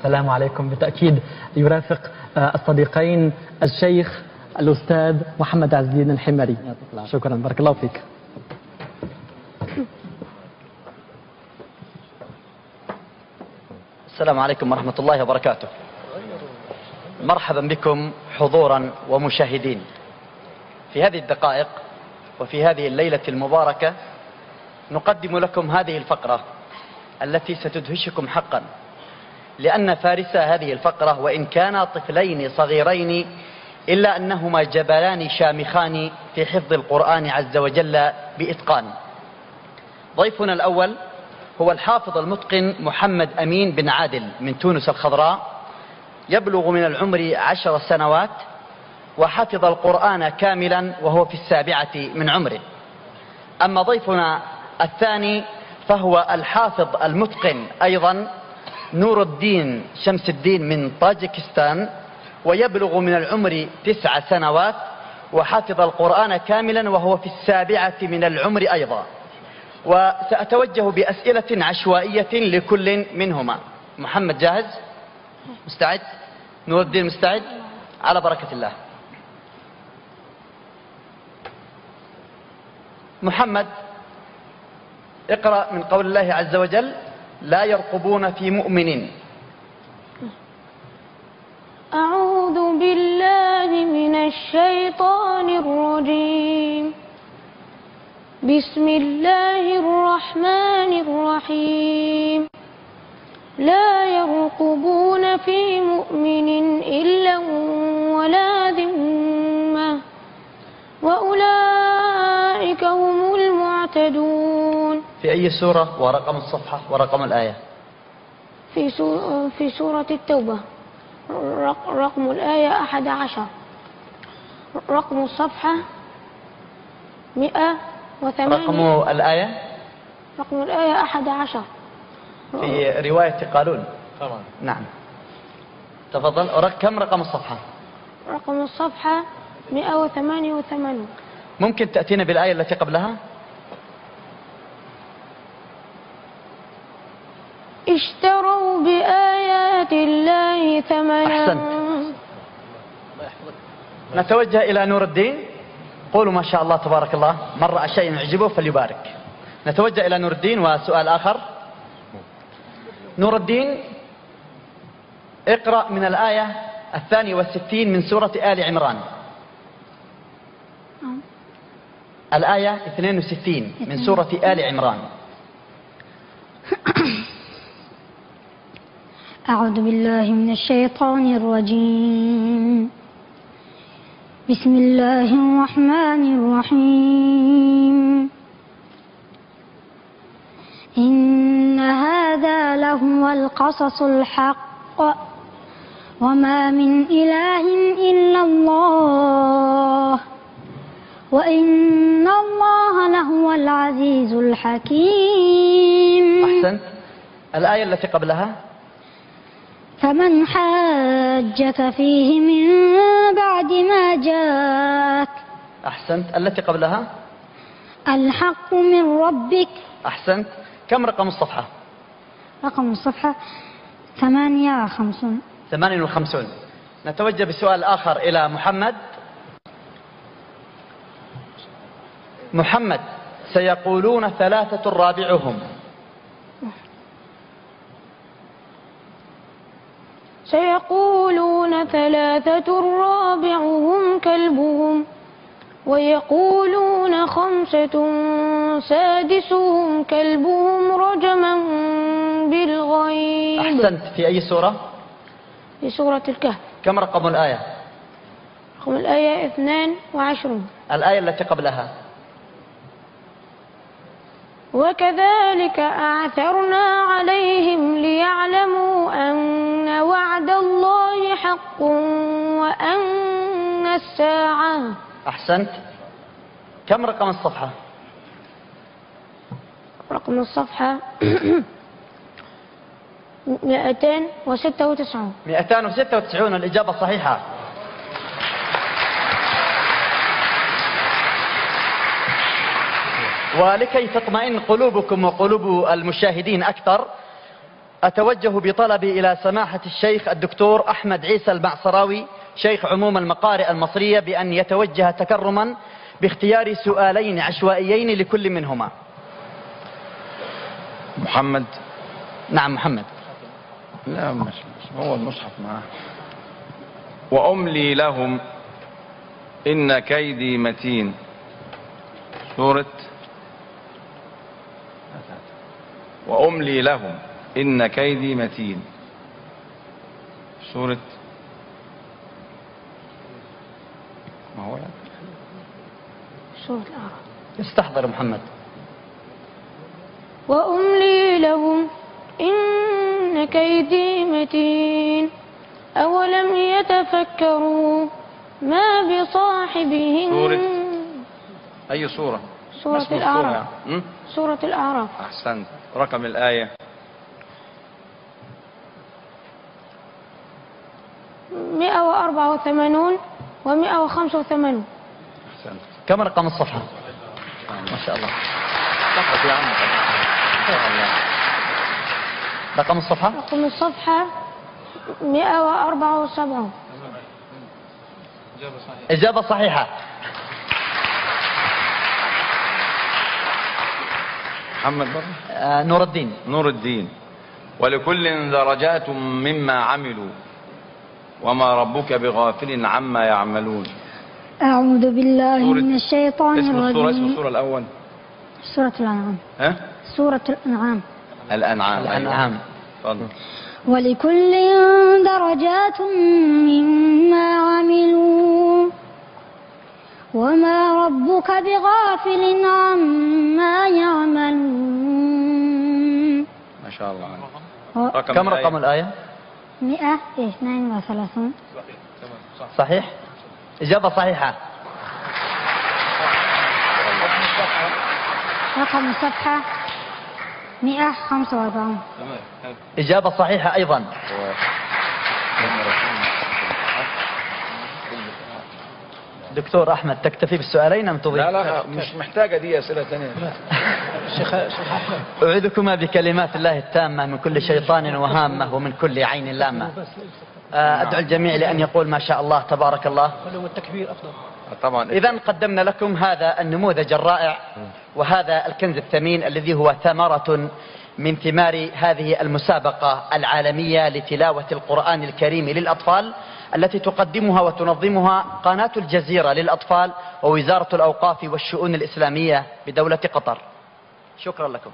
السلام عليكم. بالتأكيد يرافق الصديقين الشيخ الأستاذ محمد عز الدين الحمري. شكرا، بارك الله فيك. السلام عليكم ورحمة الله وبركاته. مرحبا بكم حضورا ومشاهدين في هذه الدقائق وفي هذه الليلة المباركة. نقدم لكم هذه الفقرة التي ستدهشكم حقا، لأن فارس هذه الفقرة وإن كانا طفلين صغيرين إلا أنهما جبلان شامخان في حفظ القرآن عز وجل بإتقان. ضيفنا الأول هو الحافظ المتقن محمد أمين بن عادل من تونس الخضراء، يبلغ من العمر 10 سنوات، وحفظ القرآن كاملا وهو في 7 من عمره. أما ضيفنا الثاني فهو الحافظ المتقن أيضا نور الدين شمس الدين من طاجكستان، ويبلغ من العمر 9 سنوات، وحفظ القرآن كاملا وهو في 7 من العمر أيضا. وسأتوجه بأسئلة عشوائية لكل منهما. محمد جاهز؟ مستعد؟ نور الدين مستعد؟ على بركة الله. محمد، اقرأ من قول الله عز وجل: لا يرقبون في مؤمن. أعوذ بالله من الشيطان الرجيم. بسم الله الرحمن الرحيم. لا يرقبون في مؤمن إلا ولا ذمة وأولئك هم المعتدون. في أي سورة ورقم الصفحة ورقم الآية؟ في سورة التوبة، رقم الآية 11، رقم الصفحة 108. رقم الآية؟ رقم الآية 11 في رواية قالون. نعم، تفضل. كم رقم الصفحة؟ رقم الصفحة 188. ممكن تأتينا بالآية التي قبلها؟ اشتروا بآيات الله ثمنا. أحسنت. نتوجه إلى نور الدين. قولوا ما شاء الله تبارك الله، من رأى شيء يعجبه فليبارك. نتوجه إلى نور الدين وسؤال آخر. نور الدين، اقرأ من الآية 62 من سورة آل عمران. الآية 62 من سورة آل عمران. أعوذ بالله من الشيطان الرجيم. بسم الله الرحمن الرحيم. إن هذا لهو القصص الحق وما من إله إلا الله وإن الله لهو العزيز الحكيم. أحسنت. الآية التي قبلها: فمن حاجك فيه من بعد ما جاءك. أحسنت. التي قبلها: الحق من ربك. أحسنت. كم رقم الصفحة؟ رقم الصفحة 58. 58. نتوجه بسؤال آخر إلى محمد. محمد، سيقولون 3 رابعهم. سيقولون 3 رابعهم كلبهم ويقولون 5 سادسهم كلبهم رجما بالغيب. أحسنت. في أي سورة؟ في سورة الكهف. كم رقم الآية؟ رقم الآية 22. الآية التي قبلها: وكذلك أعثرنا عليهم ليعلموا أن وعد الله حق وأن الساعة. أحسنت. كم رقم الصفحة؟ رقم الصفحة 296. 296. الإجابة صحيحة. ولكي تطمئن قلوبكم وقلوب المشاهدين أكثر، أتوجه بطلبي إلى سماحة الشيخ الدكتور أحمد عيسى المعصراوي شيخ عموم المقارئ المصرية بأن يتوجه تكرما باختيار سؤالين عشوائيين لكل منهما. محمد. نعم محمد. لا مش هو المصحف معاه. وأملي لهم إن كيدي متين. سورة. وأملي لهم إن كيدي متين. سورة. ما هو يعني سورة الأعراف. استحضر محمد. وأملي لهم إن كيدي متين أولم يتفكروا ما بصاحبهم. سورة. أي سورة؟ سورة الأعراف. سورة الأعراف. أحسنت. رقم الآية 184 و185. أحسنت. كم رقم الصفحة؟ ما شاء الله. رقم الصفحة؟ رقم الصفحة 174. إجابة صحيحة. محمد برضه. نور الدين. نور الدين. ولكل درجات مما عملوا وما ربك بغافل عما يعملون. أعوذ بالله من الشيطان الرجيم. اسم السورة الأول. سورة الأنعام. ها؟ سورة الأنعام. الأنعام. الأنعام. تفضل. ولكل درجات مما عملوا وما ربك بغافل عما يعملون. ما شاء الله. كم رقم الآية؟ 132. صحيح. إجابة صحيحة. رقم الصفحة 145. إجابة صحيحة أيضا. دكتور أحمد تكتفي بالسؤالين أم تضيف؟ لا مش محتاجة دي أسئلة ثانية. شيخ أحمد. أعيذكما بكلمات الله التامة من كل شيطان وهامة ومن كل عين لامة. أدعو الجميع لأن يقول ما شاء الله تبارك الله. التكبير أفضل. طبعا. إذن قدمنا لكم هذا النموذج الرائع وهذا الكنز الثمين الذي هو ثمرة من ثمار هذه المسابقة العالمية لتلاوة القرآن الكريم للأطفال التي تقدمها وتنظمها قناة الجزيرة للأطفال ووزارة الأوقاف والشؤون الإسلامية بدولة قطر. شكرا لكم.